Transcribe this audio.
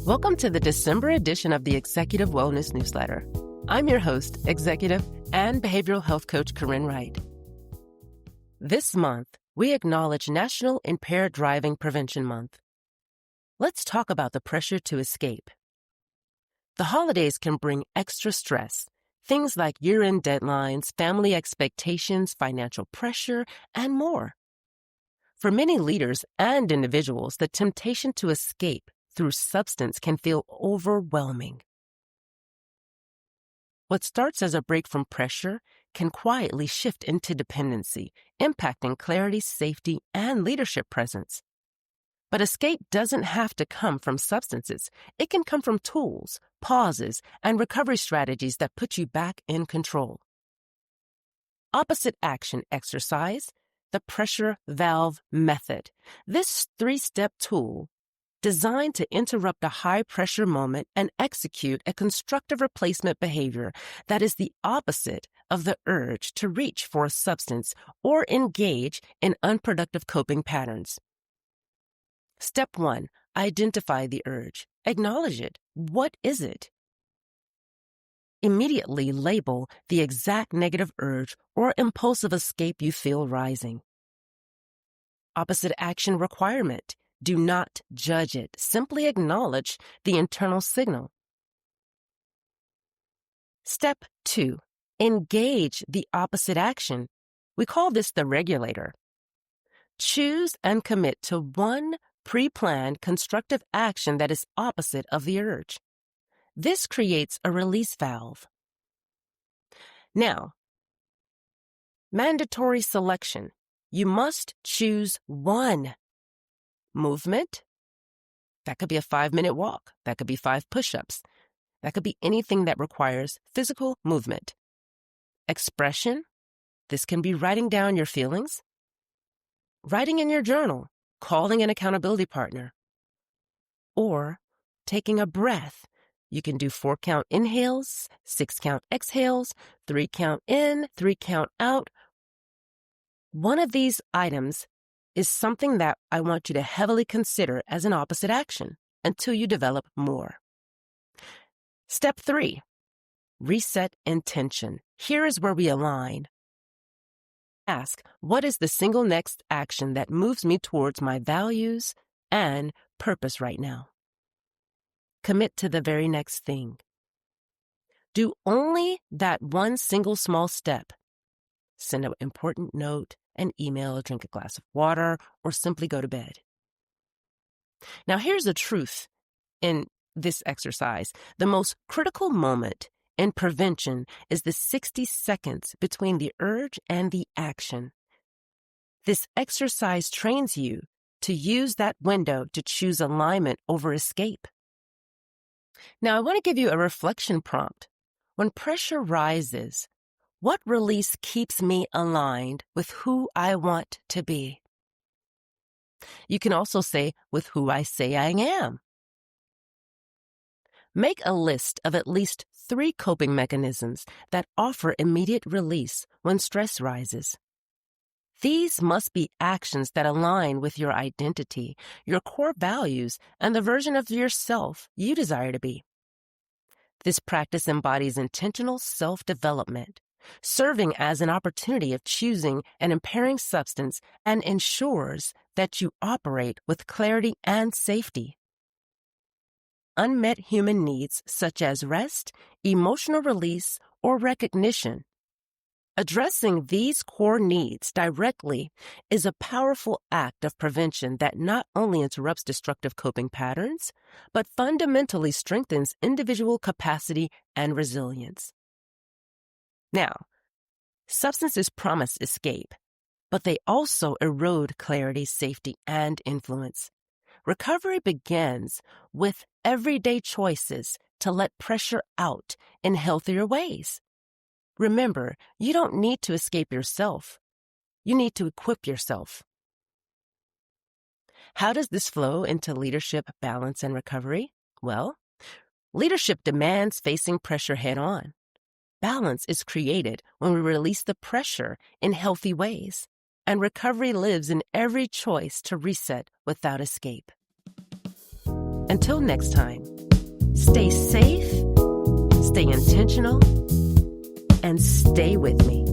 Welcome to the December edition of the Executive Wellness Newsletter. I'm your host, Executive and Behavioral Health Coach Kurinn Wright. This month, we acknowledge National Impaired Driving Prevention Month. Let's talk about the pressure to escape. The holidays can bring extra stress, things like year-end deadlines, family expectations, financial pressure, and more. For many leaders and individuals, the temptation to escape through substance can feel overwhelming. What starts as a break from pressure can quietly shift into dependency, impacting clarity, safety, and leadership presence. But escape doesn't have to come from substances. It can come from tools, pauses, and recovery strategies that put you back in control. Opposite action exercise, the pressure valve method. This 3-step tool designed to interrupt a high-pressure moment and execute a constructive replacement behavior that is the opposite of the urge to reach for a substance or engage in unproductive coping patterns. Step 1, identify the urge. Acknowledge it. What is it? Immediately label the exact negative urge or impulsive escape you feel rising. Opposite action requirement. Do not judge it. Simply acknowledge the internal signal. Step 2, engage the opposite action. We call this the regulator. Choose and commit to one pre-planned constructive action that is opposite of the urge. This creates a release valve. Now, mandatory selection. You must choose one. Movement, that could be a 5-minute walk. That could be 5 push-ups. That could be anything that requires physical movement. Expression, this can be writing down your feelings, writing in your journal, calling an accountability partner, or taking a breath. You can do 4-count inhales, 6-count exhales, 3-count in, 3-count out. One of these items is something that I want you to heavily consider as an opposite action until you develop more. Step 3, reset intention. Here is where we align. Ask, what is the single next action that moves me towards my values and purpose right now? Commit to the very next thing. Do only that one single small step. Send an important note, an email, drink a glass of water, or simply go to bed. Now, here's the truth in this exercise. The most critical moment in prevention is the 60 seconds between the urge and the action. This exercise trains you to use that window to choose alignment over escape. Now, I want to give you a reflection prompt. When pressure rises, what release keeps me aligned with who I want to be? You can also say, with who I say I am. Make a list of at least 3 coping mechanisms that offer immediate release when stress rises. These must be actions that align with your identity, your core values, and the version of yourself you desire to be. This practice embodies intentional self-development, serving as an opportunity of choosing an impairing substance and ensures that you operate with clarity and safety. Unmet human needs such as rest, emotional release, or recognition. Addressing these core needs directly is a powerful act of prevention that not only interrupts destructive coping patterns, but fundamentally strengthens individual capacity and resilience. Now, substances promise escape, but they also erode clarity, safety, and influence. Recovery begins with everyday choices to let pressure out in healthier ways. Remember, you don't need to escape yourself. You need to equip yourself. How does this flow into leadership, balance, and recovery? Well, leadership demands facing pressure head on. Balance is created when we release the pressure in healthy ways, and recovery lives in every choice to reset without escape. Until next time, Stay safe, stay intentional, and stay with me.